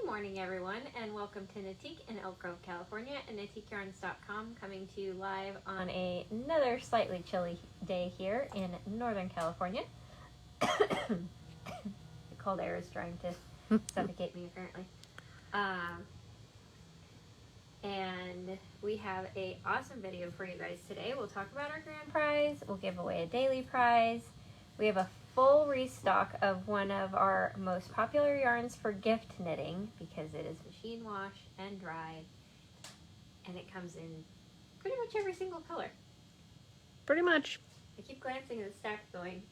morning, everyone, and welcome to Natique in Elk Grove, California, and NatiqueYarns.com, coming to you live on another slightly chilly day here in Northern California. The cold air is trying to suffocate me, apparently. And we have an awesome video for you guys today. We'll talk about our grand prize. We'll give away a daily prize. We have a full restock of one of our most popular yarns for gift knitting because it is machine washed and dried, and it comes in pretty much every single color. Pretty much. I keep glancing at the stack going,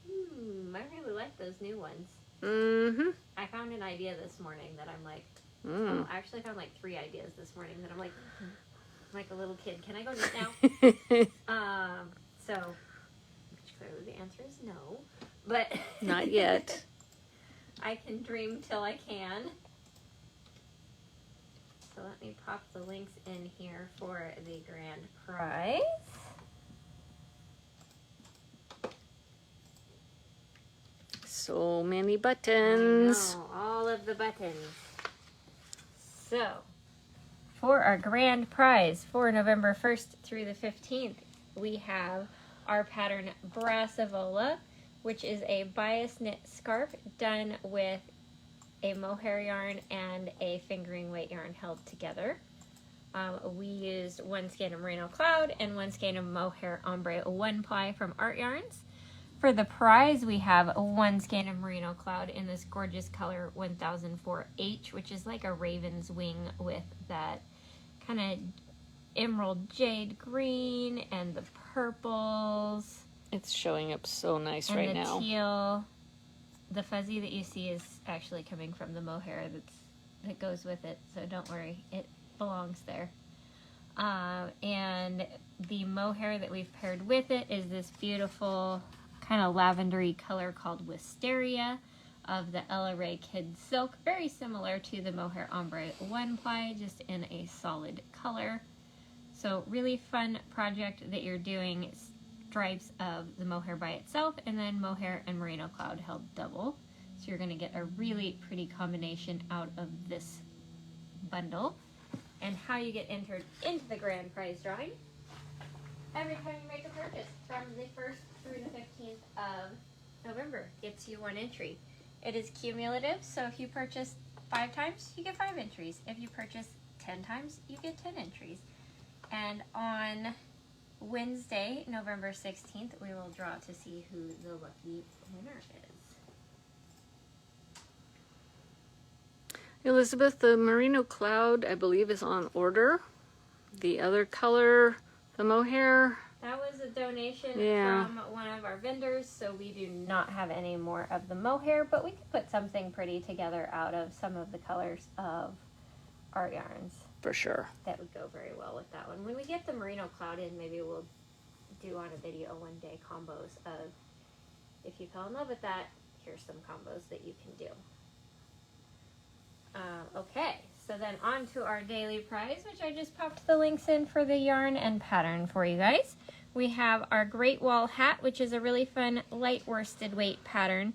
I really like those new ones. Mm-hmm. I found an idea this morning that I'm like, oh, I actually found like 3 ideas this morning that I'm like a little kid. Can I go knit now? So clearly the answer is no, but not yet. I can dream till I can. So let me pop the links in here for the grand prize. So many buttons. I know, all of the buttons. So, for our grand prize for November 1st through the 15th, we have our pattern Brassavola, which is a bias knit scarf done with a mohair yarn and a fingering weight yarn held together. We used 1 skein of Merino Cloud and 1 skein of mohair ombre 1 ply from Art Yarns. For the prize, we have 1 skein of Merino Cloud in this gorgeous color 1004H, which is like a raven's wing with that kind of emerald jade green and the purples. It's showing up so nice and right the now. Teal. The fuzzy that you see is actually coming from the mohair that goes with it, so don't worry, it belongs there. And the mohair that we've paired with it is this beautiful kind of lavendery color called Wisteria of the Ella Rae Kid Silk, very similar to the mohair ombre 1 ply, just in a solid color. So really fun project that you're doing, stripes of the mohair by itself and then mohair and Merino Cloud held double. So you're going to get a really pretty combination out of this bundle. And how you get entered into the grand prize drawing: every time you make a purchase from the 1st through the 15th of November gets you 1 entry. It is cumulative, so if you purchase 5 times, you get 5 entries. If you purchase 10 times, you get 10 entries. And on Wednesday, November 16th, we will draw to see who the lucky winner is. Elizabeth, the Merino Cloud, I believe, is on order. The other color, the mohair. That was a donation from one of our vendors, so we do not have any more of the mohair, but we could put something pretty together out of some of the colors of Art Yarns. For sure. That would go very well with that one. When we get the Merino Cloud in, maybe we'll do on a video one day combos of, if you fell in love with that, here's some combos that you can do. Okay, so then on to our daily prize, which I just popped the links in for the yarn and pattern for you guys. We have our Great Wall hat, which is a really fun light worsted weight pattern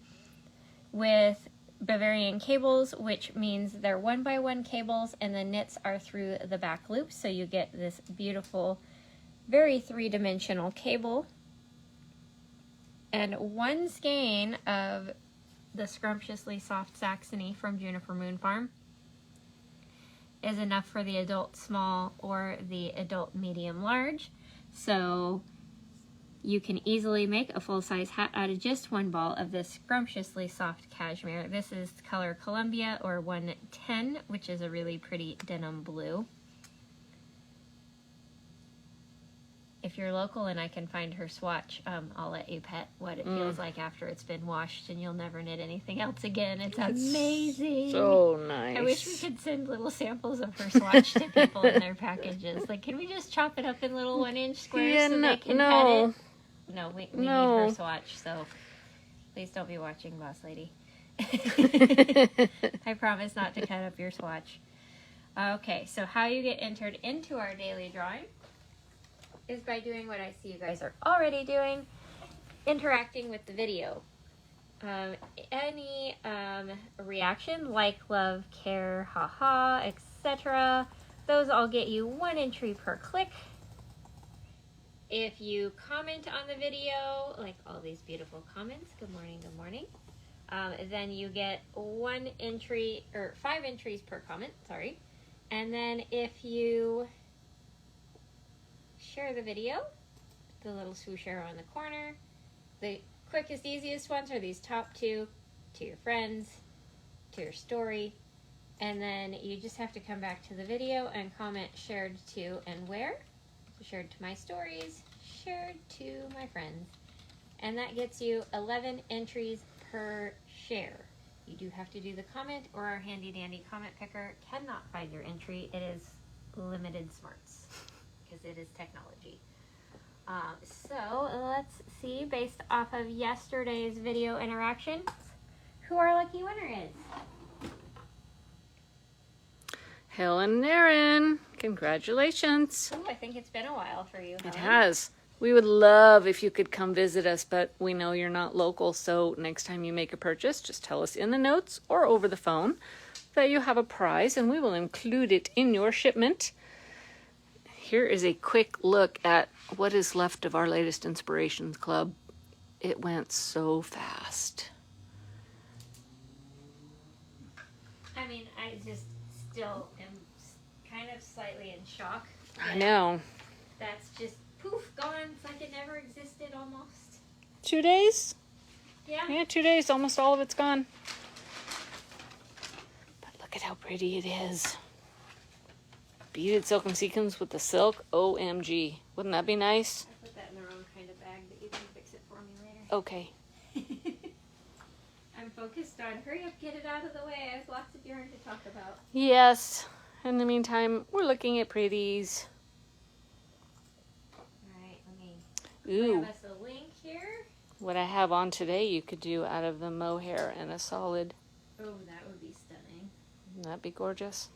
with Bavarian cables, which means they're 1x1 cables and the knits are through the back loop, so you get this beautiful, very 3-dimensional cable. And 1 skein of the Scrumptiously Soft Saxony from Juniper Moon Farm is enough for the adult small or the adult medium large. So you can easily make a full-size hat out of just 1 ball of this Scrumptiously Soft Cashmere. This is color Columbia or 110, which is a really pretty denim blue. If you're local and I can find her swatch, I'll let you pet what it feels like after it's been washed, and you'll never knit anything else again. It's amazing. So nice. I wish we could send little samples of her swatch to people in their packages. Like, can we just chop it up in little 1-inch squares so they can pet it? No, we need her swatch, so please don't be watching, boss lady. I promise not to cut up your swatch. Okay, so how you get entered into our daily drawing is by doing what I see you guys are already doing, interacting with the video. Any reaction, like, love, care, haha, etc. Those all get you 1 entry per click. If you comment on the video, like all these beautiful comments, good morning, then you get 1 entry, or 5 entries per comment, sorry. And then if you share the video, the little swoosh arrow in the corner, the quickest, easiest ones are these top 2, to your friends, to your story, and then you just have to come back to the video and comment shared to and where. So shared to my stories, shared to my friends, and that gets you 11 entries per share. You do have to do the comment, or our handy dandy comment picker cannot find your entry. It is limited smarts because it is technology. So let's see, based off of yesterday's video interaction, who our lucky winner is. Helen and Aaron, congratulations. Ooh, I think it's been a while for you, Helen. It has. We would love if you could come visit us, but we know you're not local, so next time you make a purchase, just tell us in the notes or over the phone that you have a prize, and we will include it in your shipment. Here is a quick look at what is left of our latest Inspirations Club. It went so fast. I mean, I just still am kind of slightly in shock. I know. That's just poof, gone. It's like it never existed almost. 2 days? Yeah. Yeah, 2 days. Almost all of it's gone. But look at how pretty it is. Beaded silk and sequins with the silk. OMG. Wouldn't that be nice? I put that in the wrong kind of bag, but you can fix it for me later. Okay. I'm focused on hurry up, get it out of the way. I have lots of yarn to talk about. Yes. In the meantime, we're looking at pretties. Alright, let me Ooh. grab us a link here. What I have on today, you could do out of the mohair and a solid. Oh, that would be stunning. Wouldn't that be gorgeous?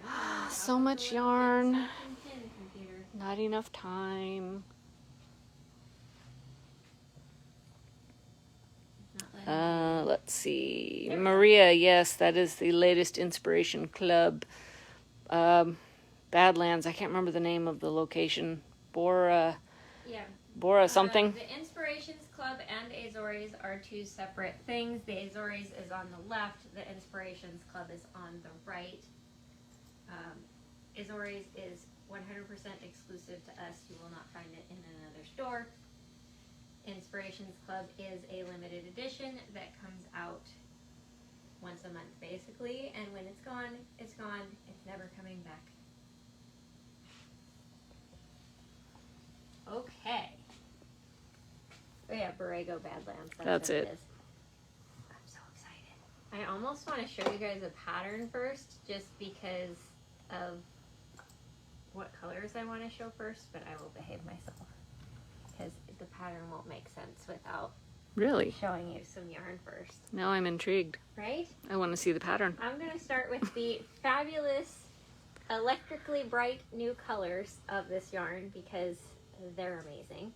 Alright, So much yarn. Computer. Not enough time. Let's see. Maria, yes, that is the latest Inspiration Club. Badlands, I can't remember the name of the location. Bora something. The Inspirations Club and Azores are 2 separate things. The Azores is on the left. The Inspirations Club is on the right. Azores is 100% exclusive to us. You will not find it in another store. Inspirations Club is a limited edition that comes out once a month, basically, and when it's gone, it's gone. It's never coming back. Okay. Oh yeah, Borrego Badlands. That's what it. is. I'm so excited. I almost want to show you guys a pattern first, just because of what colors I want to show first, but I will behave myself. Because the pattern won't make sense without Really? showing you some yarn first. Now I'm intrigued. Right? I want to see the pattern. I'm going to start with the fabulous, electrically bright new colors of this yarn because they're amazing.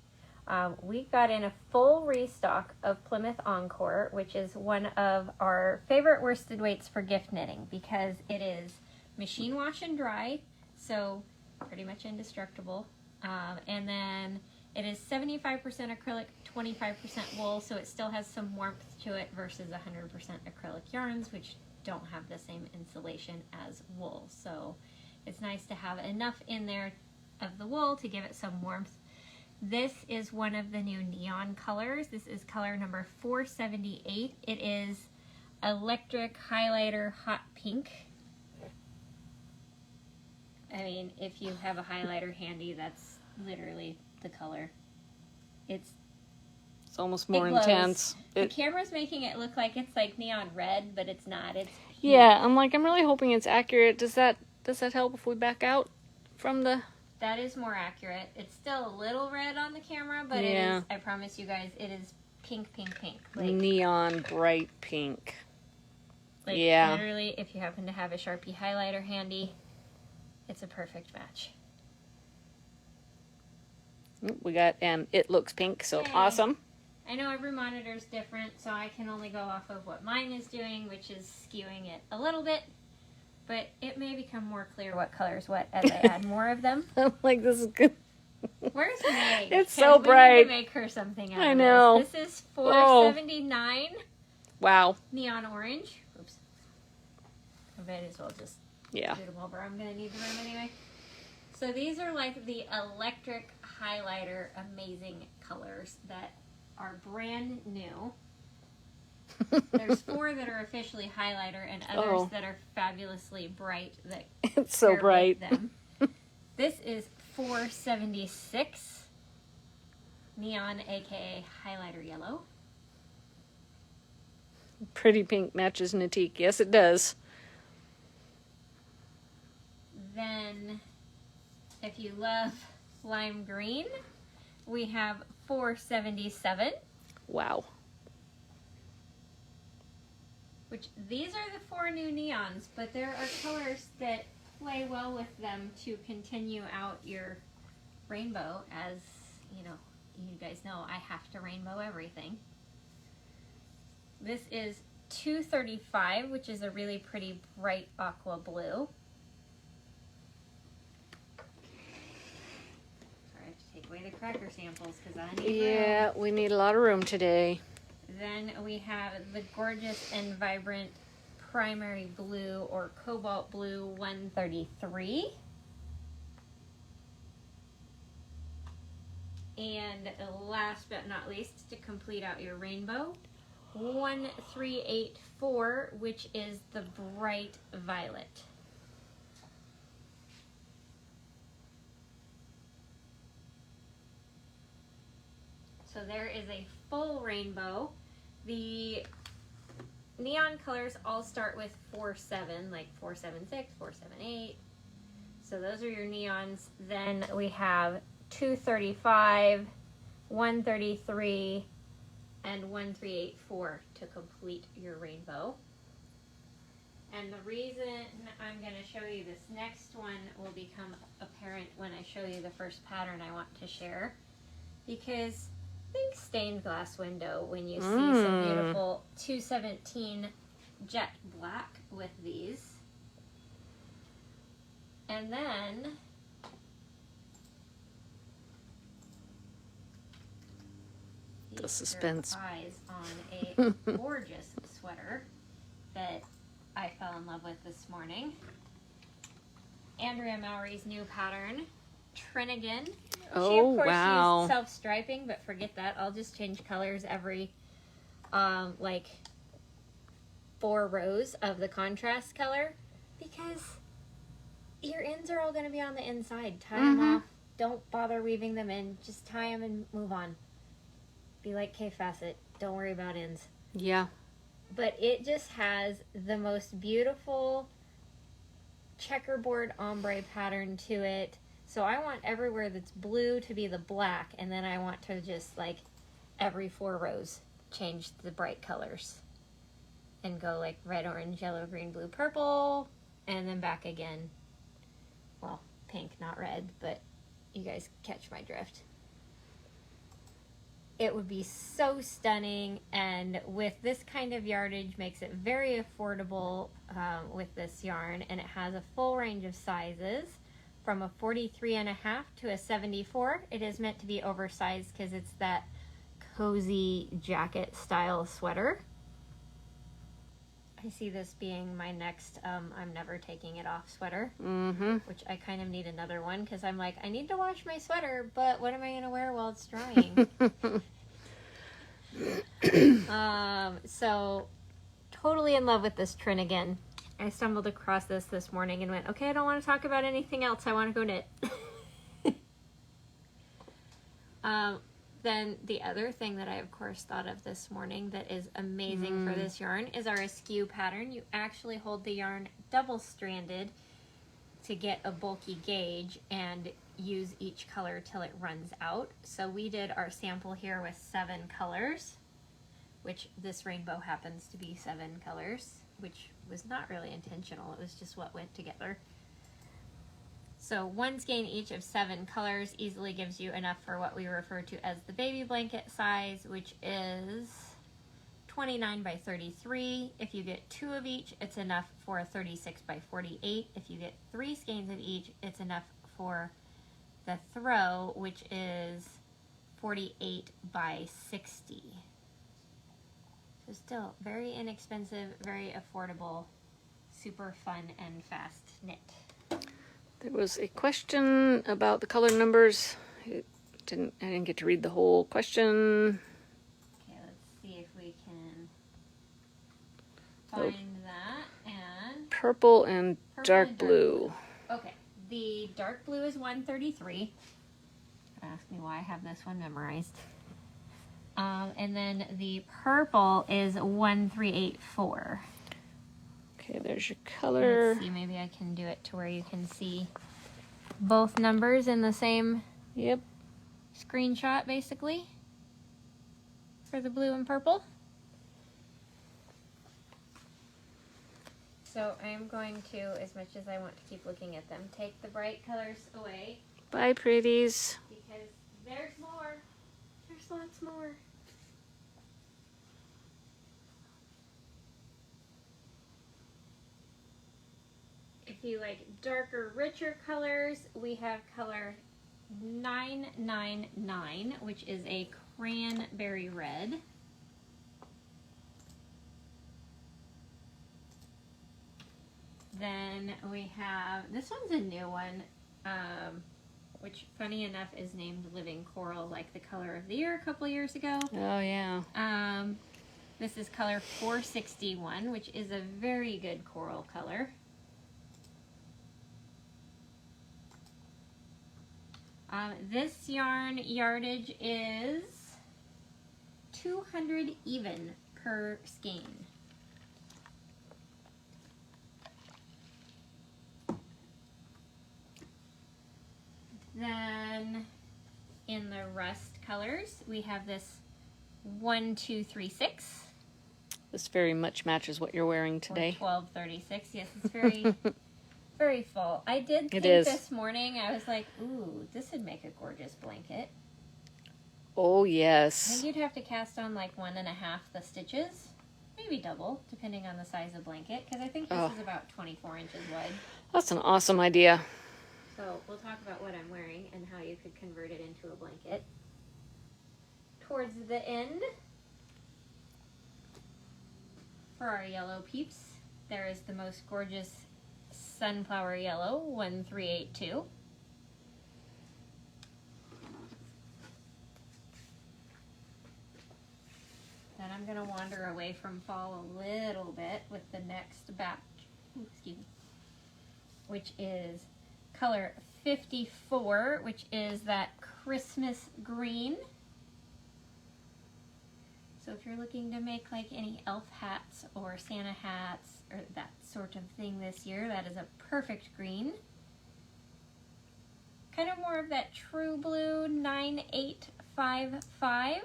We got in a full restock of Plymouth Encore, which is one of our favorite worsted weights for gift knitting because it is machine wash and dry, so pretty much indestructible. And then it is 75% acrylic, 25% wool, so it still has some warmth to it versus 100% acrylic yarns, which don't have the same insulation as wool. So it's nice to have enough in there of the wool to give it some warmth. This is one of the new neon colors. This is color number 478. It is electric highlighter hot pink. I mean, if you have a highlighter handy, that's literally the color. It's almost more glows. intense. The camera's making it look like it's like neon red, but it's not. It's pink. Yeah, I'm really hoping it's accurate. Does that help if we back out from the... That is more accurate. It's still a little red on the camera, but Yeah. it is, I promise you guys, it is pink, pink, pink. Like, neon bright pink. like Yeah. literally, if you happen to have a Sharpie highlighter handy, it's a perfect match. We got, and it looks pink, so Yay. awesome. I know every monitor is different, so I can only go off of what mine is doing, which is skewing it a little bit. But it may become more clear what color's what as I add more of them. I'm like, this is good. Where's Meg? It's so We bright. need to make her something out I of know. this. This is $4.79 Wow. neon orange. Oops. I might as well just do them over. I'm going to need the room anyway. So these are like the electric highlighter amazing colors that are brand new. There's 4 that are officially highlighter and others that are fabulously bright that It's so bright. them. This is $4.76 neon, aka highlighter yellow. Pretty pink matches Natique. Yes, it does. Then if you love lime green, we have $4.77. Wow. Which these are the 4 new neons, but there are colors that play well with them to continue out your rainbow. As you know, you guys know I have to rainbow everything. This is $2.35, which is a really pretty bright aqua blue. Sorry, I have to take away the cracker samples because I need room. We need a lot of room today. Then we have the gorgeous and vibrant primary blue or cobalt blue 133. And last but not least, to complete out your rainbow, 1384, which is the bright violet. So there is a full rainbow. The neon colors all start with 4.7, like 4.76, 4.78. So those are your neons. Then we have 2.35, 1.33, and 1.384 to complete your rainbow. And the reason I'm going to show you this next one will become apparent when I show you the first pattern I want to share. Because think stained glass window when you see some beautiful 217 jet black with these. And then the suspense. Eyes on a gorgeous sweater that I fell in love with this morning. Andrea Mowry's new pattern, Trinnigan. She, of course, used self-striping, but forget that. I'll just change colors every, like, 4 rows of the contrast color. Because your ends are all going to be on the inside. Tie them off. Don't bother weaving them in. Just tie them and move on. Be like Kay Fassett. Don't worry about ends. Yeah. But it just has the most beautiful checkerboard ombre pattern to it. So I want everywhere that's blue to be the black, and then I want to just, like, every 4 rows change the bright colors and go like red, orange, yellow, green, blue, purple, and then back again. Well, pink, not red, but you guys catch my drift. It would be so stunning, and with this kind of yardage makes it very affordable with this yarn, and it has a full range of sizes. From a 43.5 to a 74. It is meant to be oversized because it's that cozy jacket style sweater. I see this being my next I'm never taking it off sweater, which I kind of need another one because I'm like, I need to wash my sweater, but what am I going to wear while it's drying? So totally in love with this Trinnigan. I stumbled across this morning and went, okay, I don't want to talk about anything else. I want to go knit. Then the other thing that I, of course, thought of this morning that is amazing for this yarn is our askew pattern. You actually hold the yarn double-stranded to get a bulky gauge and use each color till it runs out. So we did our sample here with 7 colors, which this rainbow happens to be 7 colors, which was not really intentional. It was just what went together. So 1 skein each of 7 colors easily gives you enough for what we refer to as the baby blanket size, which is 29 by 33. If you get 2 of each, it's enough for a 36 by 48. If you get 3 skeins of each, it's enough for the throw, which is 48 by 60. So still very inexpensive, very affordable, super fun and fast knit. There was a question about the color numbers. I didn't get to read the whole question. Okay, let's see if we can find that. And purple and purple dark and blue. Okay, the dark blue is 133. Ask me why I have this one memorized. And then the purple is 1384. Okay, there's your color. Let's see, maybe I can do it to where you can see both numbers in the same Yep. screenshot, basically, for the blue and purple. So I'm going to, as much as I want to keep looking at them, take the bright colors away Bye, pretties. because there's more. There's lots more. If you like darker, richer colors, we have color 999, which is a cranberry red. Then we have, this one's a new one, which funny enough is named Living Coral, like the color of the year a couple years ago. Oh, yeah. This is color 461, which is a very good coral color. This yarn yardage is 200 even per skein. Then in the rust colors, we have this 1236. This very much matches what you're wearing today. 1236. Yes, it's very, very full. I did think this morning, I was like, ooh, this would make a gorgeous blanket. Oh, I yes. think you'd have to cast on like 1.5 the stitches. Maybe double, depending on the size of blanket, because I think this is about 24 inches wide. That's an awesome idea. So we'll talk about what I'm wearing and how you could convert it into a blanket. Towards the end, for our yellow peeps, there is the most gorgeous sunflower yellow, 1382. Then I'm going to wander away from fall a little bit with the next batch, which is color 54, which is that Christmas green. So if you're looking to make like any elf hats or Santa hats or that sort of thing this year, that is a perfect green. Kind of more of that true blue 9855.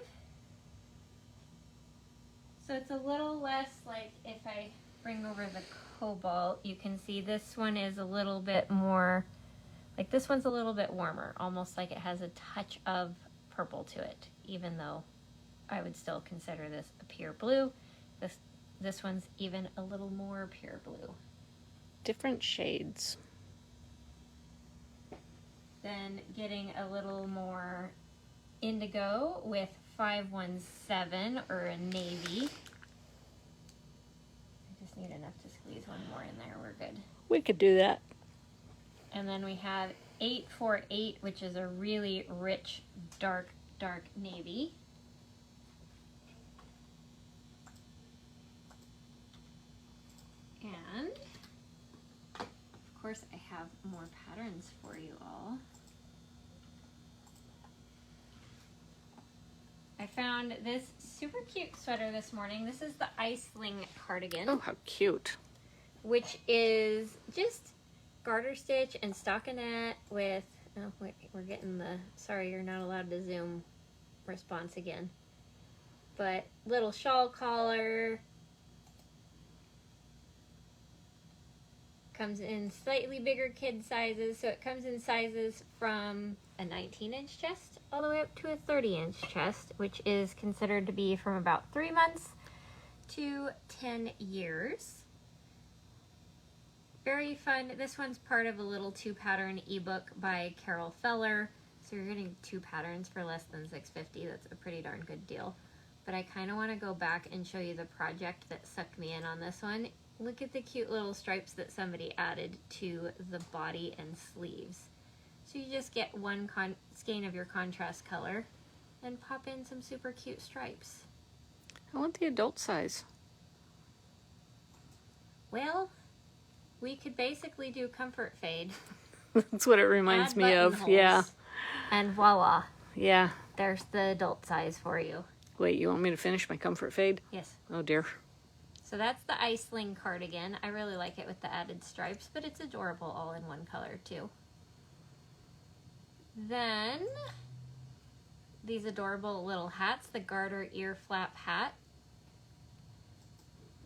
So it's a little less like, if I bring over the cobalt, you can see this one is a little bit more, like this one's a little bit warmer, almost like it has a touch of purple to it, even though I would still consider this a pure blue. This one's even a little more pure blue. Different shades. Then getting a little more indigo with 517 or a navy. I just need enough to squeeze one more in there. We're good. We could do that. And then we have 848, which is a really rich, dark navy. And of course I have more patterns for you all. I found this super cute sweater this morning. This is the Iceling cardigan. Oh, how cute. Which is just garter stitch and stockinette with, oh wait, we're getting the, sorry you're not allowed to zoom response again. But little shawl collar, Comes in slightly bigger kid sizes, so it comes in sizes from a 19-inch chest all the way up to a 30-inch chest, which is considered to be from about 3 months to 10 years. Very fun. This one's part of a little 2-pattern ebook by Carol Feller, so you're getting 2 patterns for less than $6.50. That's a pretty darn good deal. But I kind of want to go back and show you the project that sucked me in on this one. Look at the cute little stripes that somebody added to the body and sleeves. So you just get one skein of your contrast color and pop in some super cute stripes. I want the adult size. Well, we could basically do comfort fade. That's what it reminds me of. Yeah. And voila. Yeah. There's the adult size for you. Wait, you want me to finish my comfort fade? Yes. Oh dear. So that's the Iceling cardigan. I really like it with the added stripes, but it's adorable all in one color too. Then these adorable little hats, the garter ear flap hat.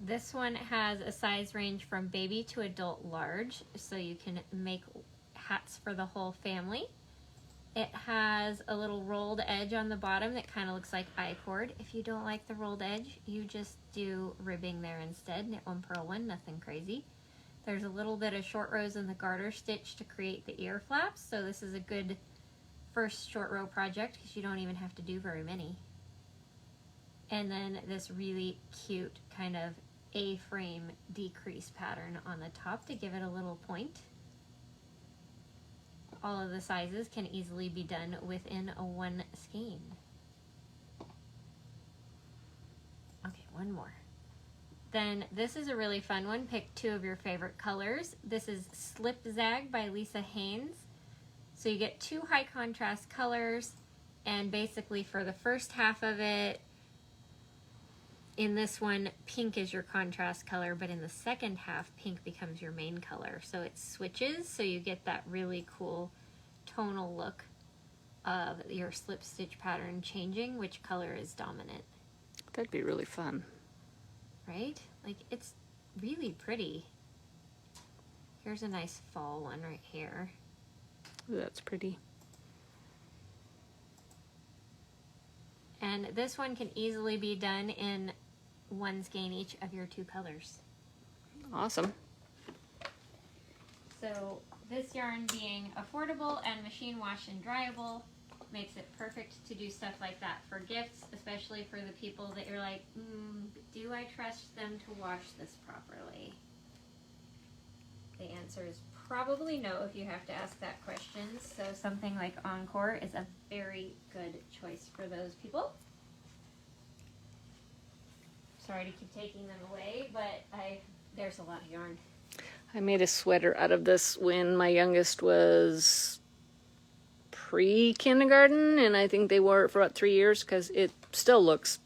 This one has a size range from baby to adult large, so you can make hats for the whole family. It has a little rolled edge on the bottom that kind of looks like I-cord. If you don't like the rolled edge, you just do ribbing there instead. Knit 1, purl 1, nothing crazy. There's a little bit of short rows in the garter stitch to create the ear flaps, so this is a good first short row project because you don't even have to do very many. And then this really cute kind of A-frame decrease pattern on the top to give it a little point. All of the sizes can easily be done within a 1 skein. Okay, one more. Then this is a really fun one. Pick 2 of your favorite colors. This is Slip Zag by Lisa Haynes. So you get 2 high contrast colors, and basically for the first half of it, in this one, pink is your contrast color, but in the second half, pink becomes your main color. So it switches, so you get that really cool tonal look of your slip stitch pattern changing which color is dominant. That'd be really fun. Right? Like, it's really pretty. Here's a nice fall one right here. Ooh, that's pretty. And this one can easily be done in 1 skein each of your 2 colors. Awesome. So this yarn being affordable and machine wash and dryable makes it perfect to do stuff like that for gifts, especially for the people that you're like, do I trust them to wash this properly? The answer is probably no if you have to ask that question. So something like Encore is a very good choice for those people. Sorry to keep taking them away, but there's a lot of yarn. I made a sweater out of this when my youngest was pre-kindergarten, and I think they wore it for about 3 years because it still looks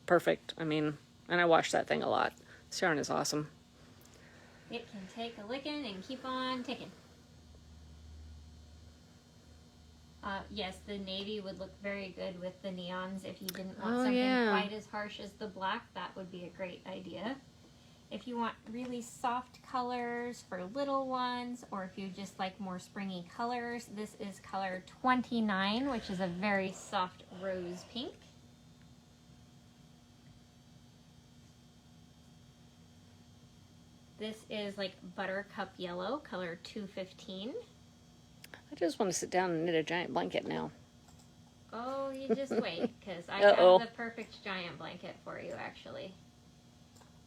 perfect. I mean, and I wash that thing a lot. This yarn is awesome. It can take a licking and keep on ticking. Yes, the navy would look very good with the neons. If you didn't want something quite as harsh as the black, that would be a great idea. If you want really soft colors for little ones, or if you just like more springy colors, this is color 29, which is a very soft rose pink. This is like buttercup yellow, color 215. I just want to sit down and knit a giant blanket now. Oh, you just wait, because I have the perfect giant blanket for you, actually.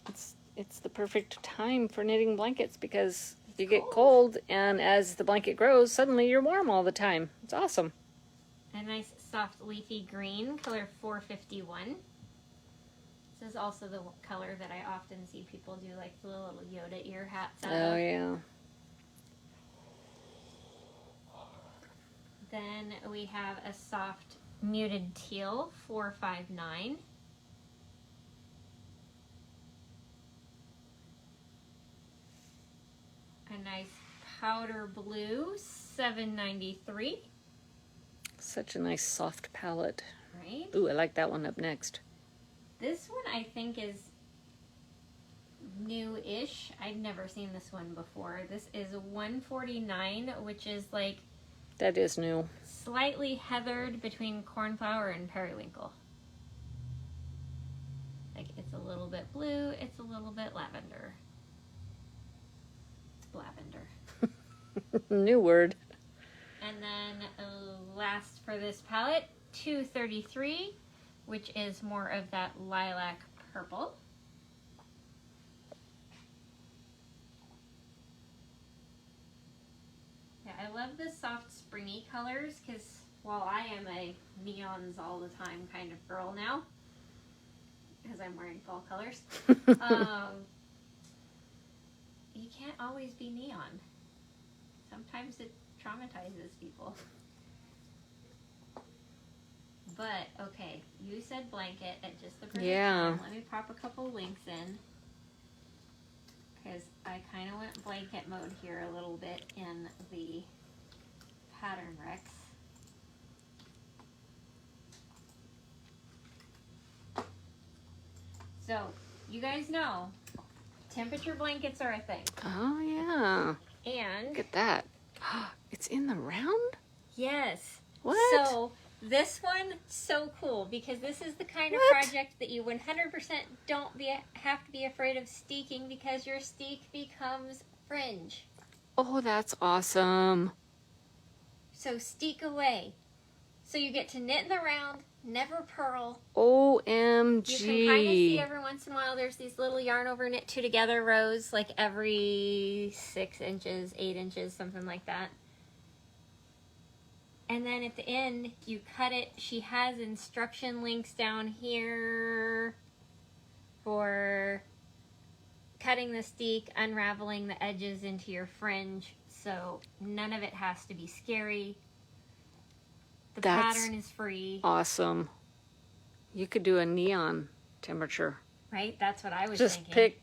It's the perfect time for knitting blankets because you get cold, and as the blanket grows, suddenly you're warm all the time. It's awesome. A nice soft leafy green, color 451. This is also the color that I often see people do like the little Yoda ear hats out of. Oh, yeah. Then we have a soft muted teal, 459. A nice powder blue, 793. Such a nice soft palette. Right? Ooh, I like that one up next. This one I think is new-ish. I've never seen this one before. This is $149, which is like That is new. slightly heathered between cornflower and periwinkle. Like it's a little bit blue, it's a little bit lavender. It's lavender. New word. And then last for this palette, $233, which is more of that lilac purple. Yeah, I love the soft springy colors because while I am a neons all the time kind of girl now, because I'm wearing fall colors, you can't always be neon. Sometimes it traumatizes people. But, okay, you said blanket at just the perfect time. Let me pop a couple links in. Because I kind of went blanket mode here a little bit in the pattern Rex. So, you guys know, temperature blankets are a thing. Oh, yeah. And Look at that. It's in the round? yes. What? So, this one, so cool, because this is the kind of project that you 100% have to be afraid of steeking, because your steek becomes fringe. Oh, that's awesome. So steek away. So you get to knit in the round, never purl. OMG. You can kind of see every once in a while there's these little yarn over knit two together rows, like every 6 inches, 8 inches, something like that. And then at the end, you cut it. She has instruction links down here for cutting the steek, unraveling the edges into your fringe. So none of it has to be scary. The pattern is free. Awesome. You could do a neon temperature. Right? That's what I was Just thinking. pick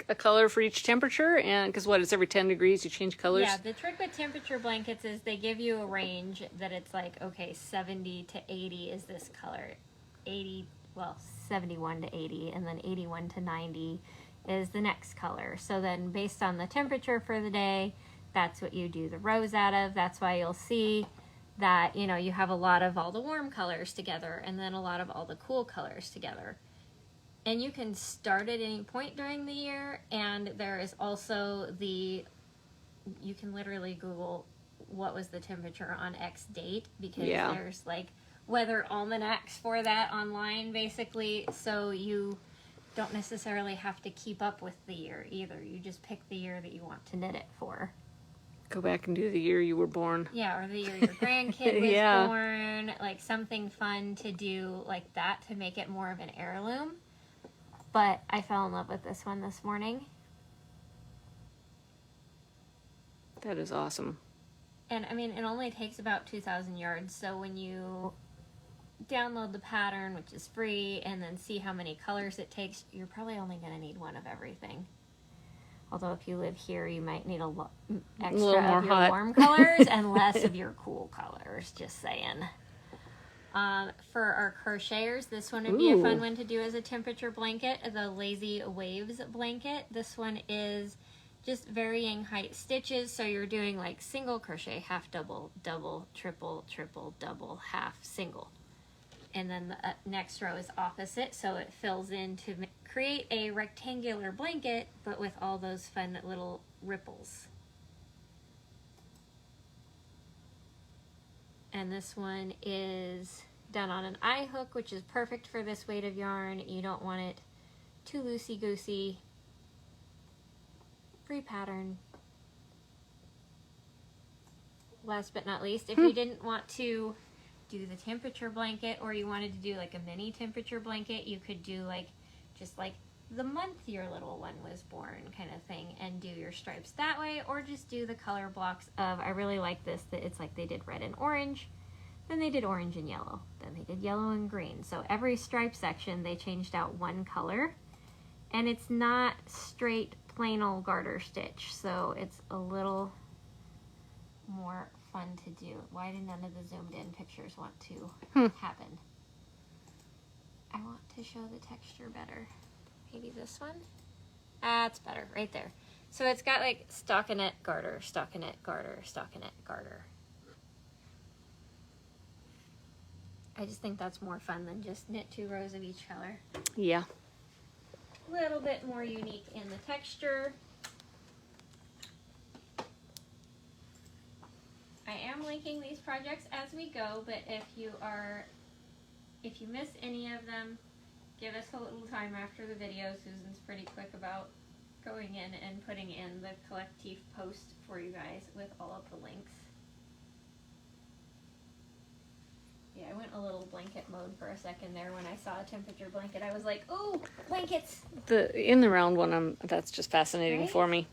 a color for each temperature, and because what, it's every 10 degrees you change colors? Yeah, the trick with temperature blankets is they give you a range that it's like, okay, 70 to 80 is this color. 71 to 80, and then 81 to 90 is the next color. So then based on the temperature for the day, that's what you do the rows out of. That's why you'll see that, you know, you have a lot of all the warm colors together and then a lot of all the cool colors together. And you can start at any point during the year, and there is also you can literally Google what was the temperature on X date, because there's like weather almanacs for that online basically, so you don't necessarily have to keep up with the year either. You just pick the year that you want to knit it for. Go back and do the year you were born. Yeah, or the year your grandkid was born, like something fun to do like that to make it more of an heirloom. But I fell in love with this one this morning. That is awesome. And I mean, it only takes about 2,000 yards. So when you download the pattern, which is free, and then see how many colors it takes, you're probably only going to need one of everything. Although if you live here, you might need extra of your warm colors and less of your cool colors. Just saying. For our crocheters, this one would be a fun one to do as a temperature blanket, the Lazy Waves blanket. This one is just varying height stitches, so you're doing like single crochet, half double, double, triple, triple, double, half, single. And then the next row is opposite, so it fills in to create a rectangular blanket, but with all those fun little ripples. And this one is done on an eye hook, which is perfect for this weight of yarn. You don't want it too loosey-goosey. Free pattern. Last but not least, if you didn't want to do the temperature blanket, or you wanted to do like a mini temperature blanket, you could do like just like the month your little one was born kind of thing, and do your stripes that way, or just do the color blocks of, I really like this, that it's like they did red and orange, then they did orange and yellow, then they did yellow and green. So every stripe section they changed out one color, and it's not straight plain old garter stitch, so it's a little more fun to do. Why do none of the zoomed in pictures want to happen? I want to show the texture better. Maybe this one? That's better, right there. So it's got like stockinette, garter, stockinette, garter, stockinette, garter. I just think that's more fun than just knit 2 rows of each color. Yeah. A little bit more unique in the texture. I am linking these projects as we go, but if you miss any of them, give us a little time after the video. Susan's pretty quick about going in and putting in the collective post for you guys with all of the links. Yeah, I went a little blanket mode for a second there when I saw a temperature blanket. I was like, "Oh, blankets!" In the round one, that's just fascinating, right? For me.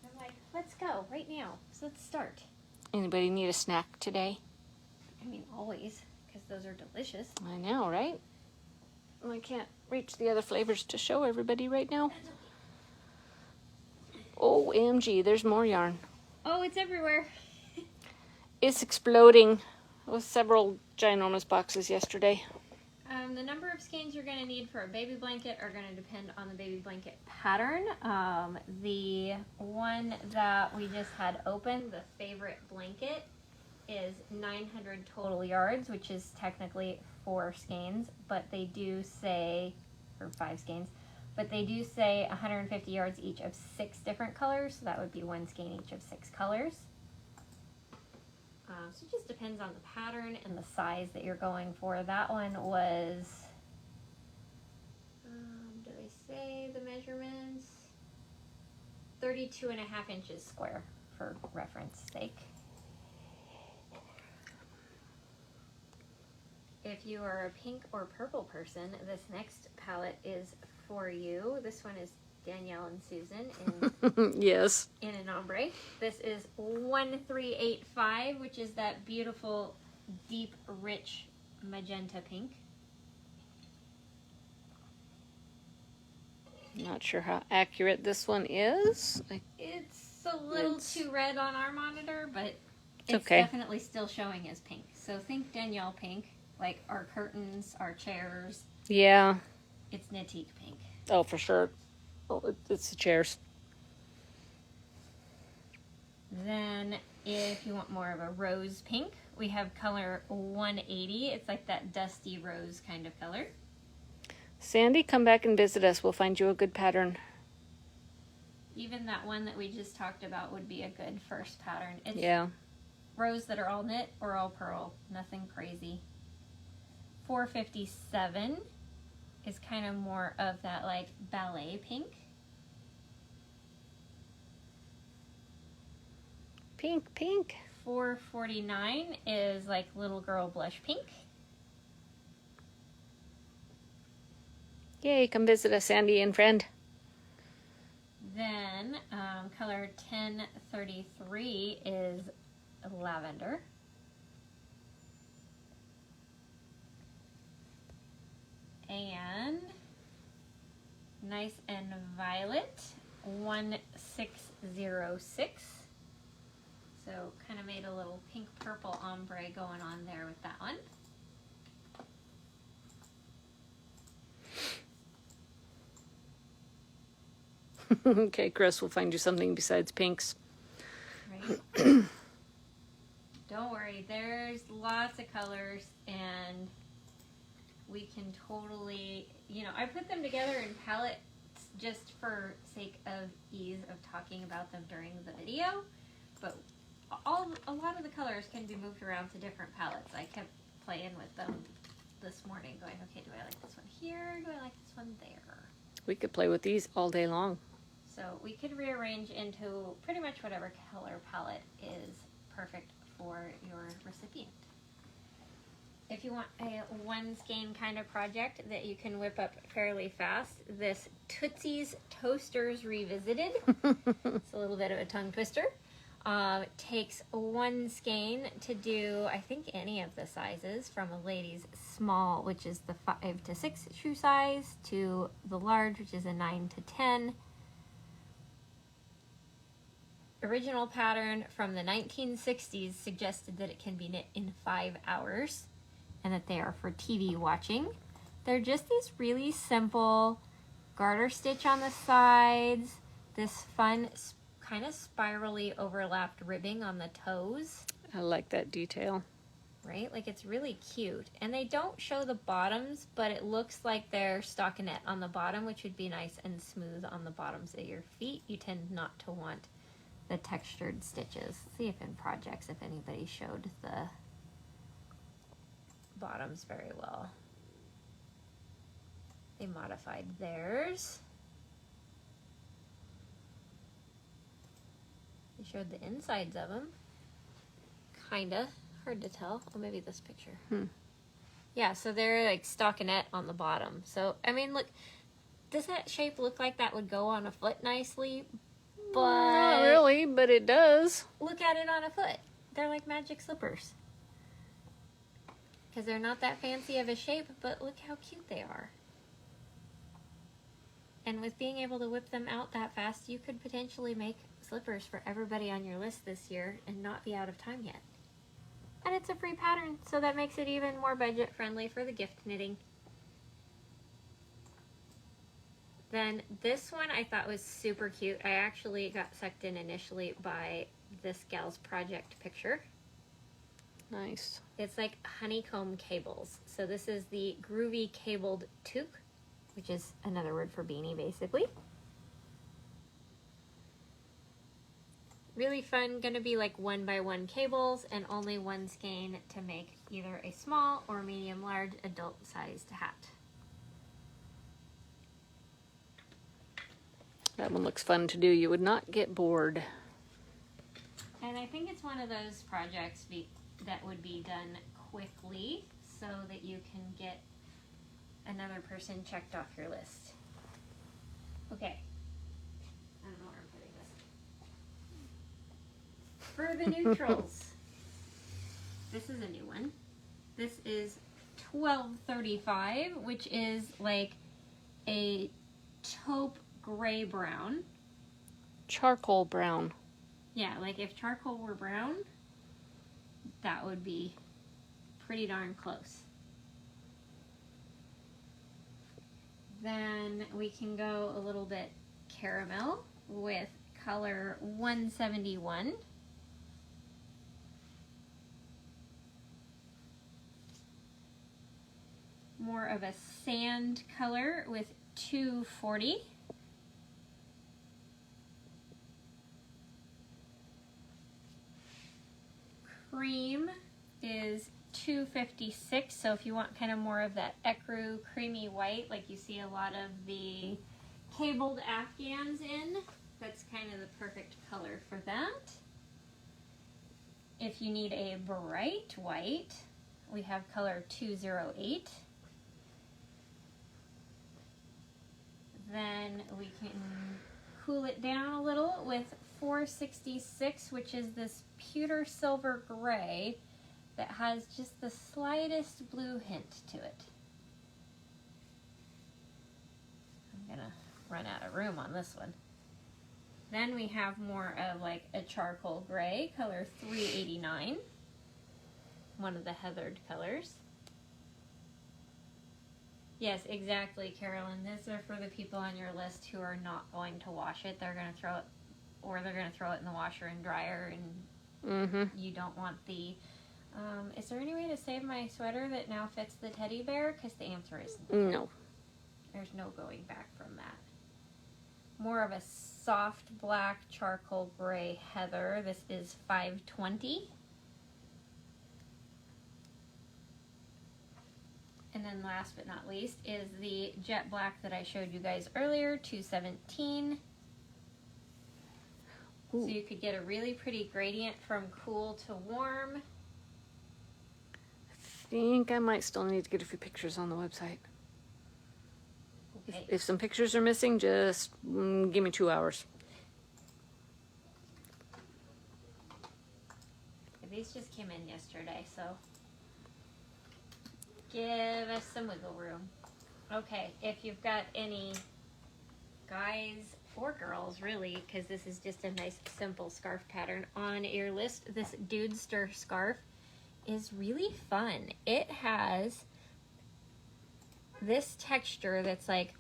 I'm like, let's go right now. So let's start. Anybody need a snack today? I mean, always, because those are delicious. I know, right? I can't reach the other flavors to show everybody right now. OMG, there's more yarn. Oh, it's everywhere. It's exploding. With several ginormous boxes yesterday. The number of skeins you're going to need for a baby blanket are going to depend on the baby blanket pattern. The one that we just had open, the favorite blanket, is 900 total yards, which is technically 4 skeins, but they do say, or 5 skeins, but they do say 150 yards each of 6 different colors, so that would be 1 skein each of 6 colors. So it just depends on the pattern and the size that you're going for. That one was, did I say the measurements? 32.5 inches square for reference sake. If you are a pink or purple person, this next palette is for you. This one is Danielle and Susan in, yes, in an ombre. This is 1385, which is that beautiful, deep, rich magenta pink. Not sure how accurate this one is. It's a little too red on our monitor, but it's okay. Definitely still showing as pink. So think Danielle pink, like our curtains, our chairs. Yeah. It's Natique pink. Oh, for sure. Oh, it's the chairs. Then if you want more of a rose pink, we have color 180. It's like that dusty rose kind of color. Sandy, come back and visit us. We'll find you a good pattern. Even that one that we just talked about would be a good first pattern. It's yeah. rows that are all knit or all purl. Nothing crazy. 457 is kind of more of that like ballet pink. Pink, pink. 449 is like little girl blush pink. Yay, come visit us, Sandy and friend. Then color 1033 is lavender. And nice and violet, 1606. So kind of made a little pink purple ombre going on there with that one. Okay, Chris, we'll find you something besides pinks. Right. Don't worry, there's lots of colors and we can totally, I put them together in palettes just for sake of ease of talking about them during the video, but a lot of the colors can be moved around to different palettes. I kept playing with them this morning going, okay, do I like this one here? Do I like this one there? We could play with these all day long. So we could rearrange into pretty much whatever color palette is perfect for your recipient. If you want a one skein kind of project that you can whip up fairly fast, this Tootsie's Toasters Revisited, it's a little bit of a tongue twister, takes one skein to do, I think, any of the sizes, from a lady's small, which is the 5 to 6 shoe size, to the large, which is a 9 to 10. Original pattern from the 1960s suggested that it can be knit in 5 hours and that they are for TV watching. They're just these really simple garter stitch on the sides, this fun kind of spirally overlapped ribbing on the toes. I like that detail. Right? Like it's really cute. And they don't show the bottoms, but it looks like they're stockinette on the bottom, which would be nice and smooth on the bottoms of your feet. You tend not to want the textured stitches. Let's see if in projects, if anybody showed the bottoms very well. They modified theirs. They showed the insides of them. Kinda. Hard to tell. Oh, maybe this picture. Yeah, so they're like stockinette on the bottom. So, I mean, look, does that shape look like that would go on a foot nicely? But Not really, but it does. look at it on a foot. They're like magic slippers. Because they're not that fancy of a shape, but look how cute they are. And with being able to whip them out that fast, you could potentially make slippers for everybody on your list this year and not be out of time yet. And it's a free pattern, so that makes it even more budget friendly for the gift knitting. Then this one I thought was super cute. I actually got sucked in initially by this gal's project picture. Nice. It's like honeycomb cables. So this is the groovy cabled toque, which is another word for beanie basically. Really fun, gonna be like 1x1 cables and only one skein to make either a small or medium large adult sized hat. That one looks fun to do. You would not get bored. And I think it's one of those projects that would be done quickly so that you can get another person checked off your list. Okay. I don't know where I'm putting this. For the neutrals, this is a new one. This is 1235, which is like a taupe gray brown. Charcoal brown. Yeah, like if charcoal were brown, that would be pretty darn close. Then we can go a little bit caramel with color 171. More of a sand color with 240. Cream is 256, so if you want kind of more of that ecru creamy white like you see a lot of the cabled Afghans in, that's kind of the perfect color for that. If you need a bright white, we have color 208. Then we can cool it down a little with 466, which is this pewter silver gray that has just the slightest blue hint to it. I'm gonna run out of room on this one. Then we have more of like a charcoal gray, color 389, one of the heathered colors. Yes, exactly, Carolyn. These are for the people on your list who are not going to wash it. They're going to throw it, or they're going to throw it in the washer and dryer, and you don't want the... is there any way to save my sweater that now fits the teddy bear? Because the answer is no. There's no going back from that. More of a soft black charcoal gray heather. This is 520. And then last but not least is the jet black that I showed you guys earlier, 217. Ooh. So you could get a really pretty gradient from cool to warm. I think I might still need to get a few pictures on the website. Okay. If some pictures are missing, just give me 2 hours. These just came in yesterday, so give us some wiggle room. Okay, if you've got any guys or girls, really, because this is just a nice simple scarf pattern on your list, this Dudester scarf is really fun. It has this texture that's like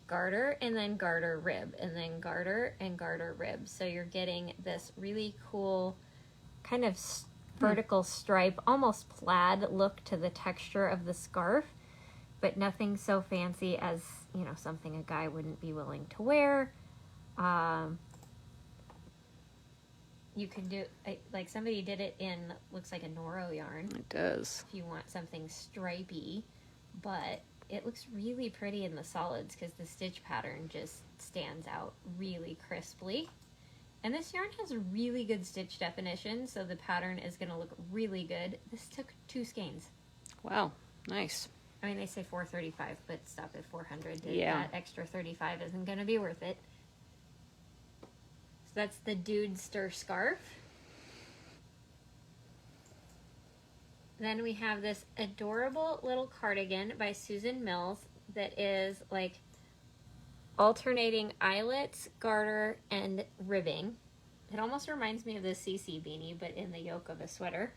garter and then garter rib and then garter and garter rib. So you're getting this really cool kind of vertical stripe, almost plaid look to the texture of the scarf, but nothing so fancy as, you know, something a guy wouldn't be willing to wear. You can do, like somebody did it in, looks like a Noro yarn. It does. If you want something stripey, but it looks really pretty in the solids because the stitch pattern just stands out really crisply. And this yarn has a really good stitch definition, so the pattern is going to look really good. This took 2 skeins. Wow, nice. I mean, they say $4.35, but stop at $400. Yeah. That extra $35 isn't going to be worth it. So that's the Dudester scarf. Then we have this adorable little cardigan by Susan Mills that is like alternating eyelets, garter, and ribbing. It almost reminds me of the CC beanie, but in the yoke of a sweater.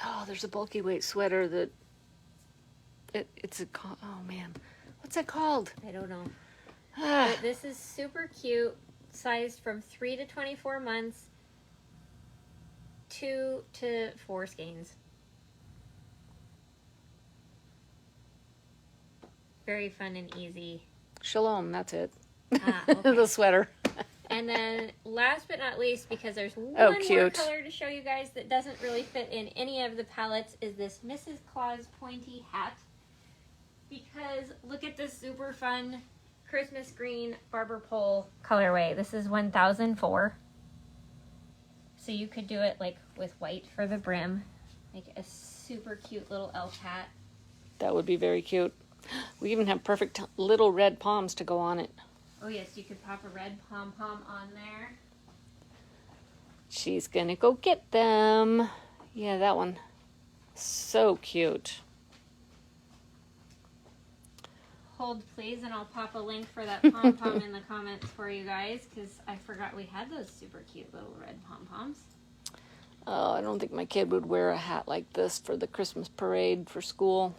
Oh, there's a bulky weight sweater that it's a, oh man, what's that called? I don't know. But this is super cute, sized from 3 to 24 months, 2 to 4 skeins. Very fun and easy. Shalom, that's it. Okay. The sweater. And then last but not least, because there's one more cute color to show you guys that doesn't really fit in any of the palettes, is this Mrs. Claus pointy hat. Because look at this super fun Christmas green barber pole colorway. This is 1004. So you could do it like with white for the brim. Make a super cute little elf hat. That would be very cute. We even have perfect little red palms to go on it. Oh yes, you could pop a red pom-pom on there. She's gonna go get them. Yeah, that one. So cute. Hold please, and I'll pop a link for that pom-pom in the comments for you guys, because I forgot we had those super cute little red pom-poms. Oh, I don't think my kid would wear a hat like this for the Christmas parade for school.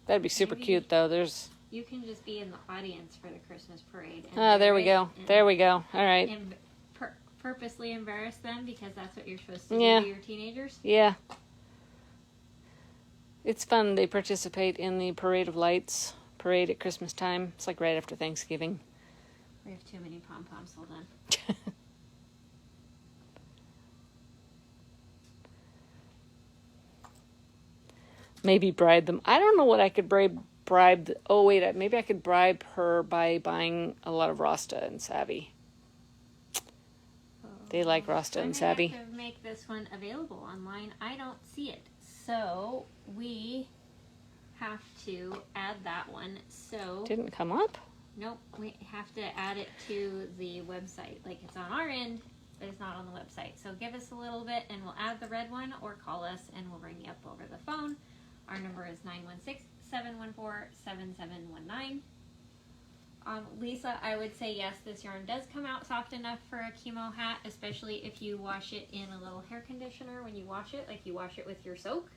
That'd be super cute though. There's... You can just be in the audience for the Christmas parade. Ah, there we go. There we go. All right. And purposely embarrass them because that's what you're supposed to do to your teenagers. Yeah. It's fun. They participate in the Parade of Lights parade at Christmas time. It's like right after Thanksgiving. We have too many pom-poms. Hold on. Maybe bribe them. I don't know what I could bribe. Oh wait, maybe I could bribe her by buying a lot of Rasta and Savvy. They like Rasta and Savvy. I'm gonna have to make this one available online. I don't see it, so we have to add that one. So Didn't come up? nope, we have to add it to the website. Like it's on our end, but it's not on the website. So give us a little bit, and we'll add the red one, or call us, and we'll bring you up over the phone. Our number is 916-714-7719. Lisa, I would say yes, this yarn does come out soft enough for a chemo hat, especially if you wash it in a little hair conditioner when you wash it, like you wash it with your soak,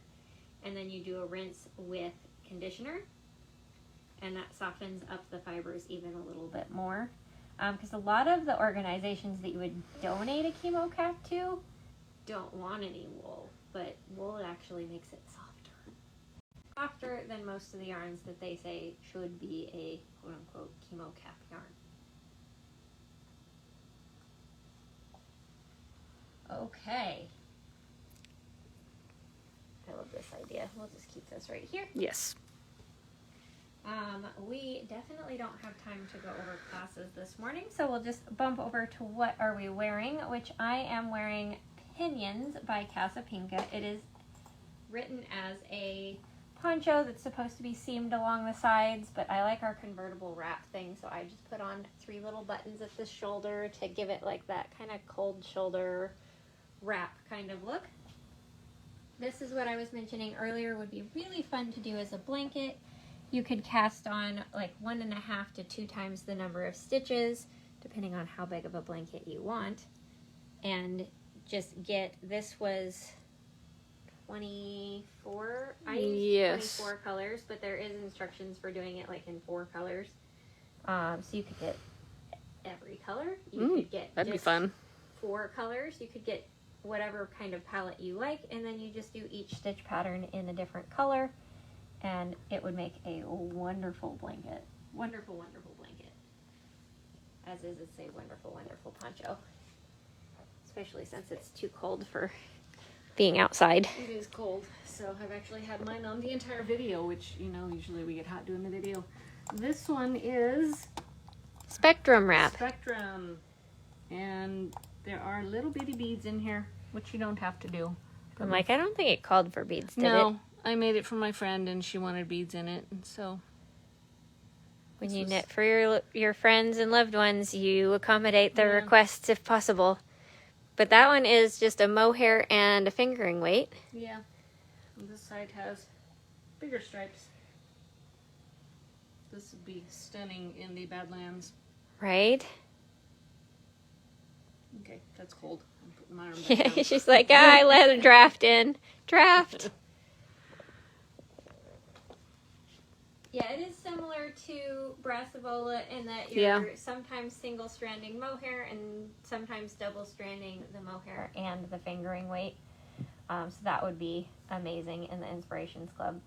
and then you do a rinse with conditioner, and that softens up the fibers even a little bit more. Because a lot of the organizations that you would donate a chemo cap to don't want any wool, but wool actually makes it softer than most of the yarns that they say should be a quote-unquote chemo cap yarn. Okay. I love this idea. We'll just keep this right here. Yes. We definitely don't have time to go over classes this morning, so we'll just bump over to what are we wearing, which I am wearing Pinions by Casa Pinka. It is written as a poncho that's supposed to be seamed along the sides, but I like our convertible wrap thing, so I just put on 3 little buttons at the shoulder to give it like that kind of cold shoulder wrap kind of look. This is what I was mentioning earlier would be really fun to do as a blanket. You could cast on like 1.5 to 2 times the number of stitches, depending on how big of a blanket you want, and just get, this was 24. I use Yes. 24 colors, but there is instructions for doing it like in 4 colors. So you could get every color. You could get that'd be just fun. 4 colors. You could get whatever kind of palette you like, and then you just do each stitch pattern in a different color, and it would make a wonderful blanket. Wonderful, wonderful blanket. As is its a wonderful, wonderful poncho. Especially since it's too cold for being outside. It is cold, so I've actually had mine on the entire video, which, you know, usually we get hot doing the video. This one is Spectrum wrap. Spectrum, and there are little bitty beads in here, which you don't have to do. I'm like, I don't think it called for beads, did it? No, I made it for my friend, and she wanted beads in it, and so... When you knit for your friends and loved ones, you accommodate their requests if possible. But that one is just a mohair and a fingering weight. Yeah. And this side has bigger stripes. This would be stunning in the Badlands. Right? Okay, that's cold. I'm putting my arm back down. She's like, I let a draft in. Draft. Yeah, it is similar to Brassivola in that you're sometimes single stranding mohair and sometimes double stranding the mohair and the fingering weight. So that would be amazing in the Inspirations Club.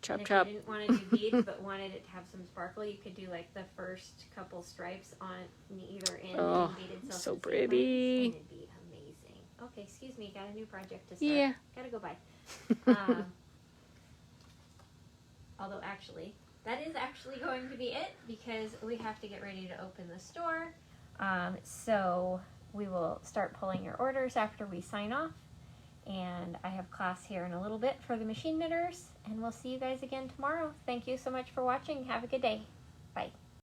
Chop, and if chop. you didn't want to do beads but wanted it to have some sparkle, you could do like the first couple stripes on either end. Oh, beaded so self-sequence, pretty. and it'd be amazing. Okay, excuse me, got a new project to start. Yeah. Gotta go by. Although actually, that is actually going to be it because we have to get ready to open the store. So we will start pulling your orders after we sign off. And I have class here in a little bit for the machine knitters. And we'll see you guys again tomorrow. Thank you so much for watching. Have a good day. Bye.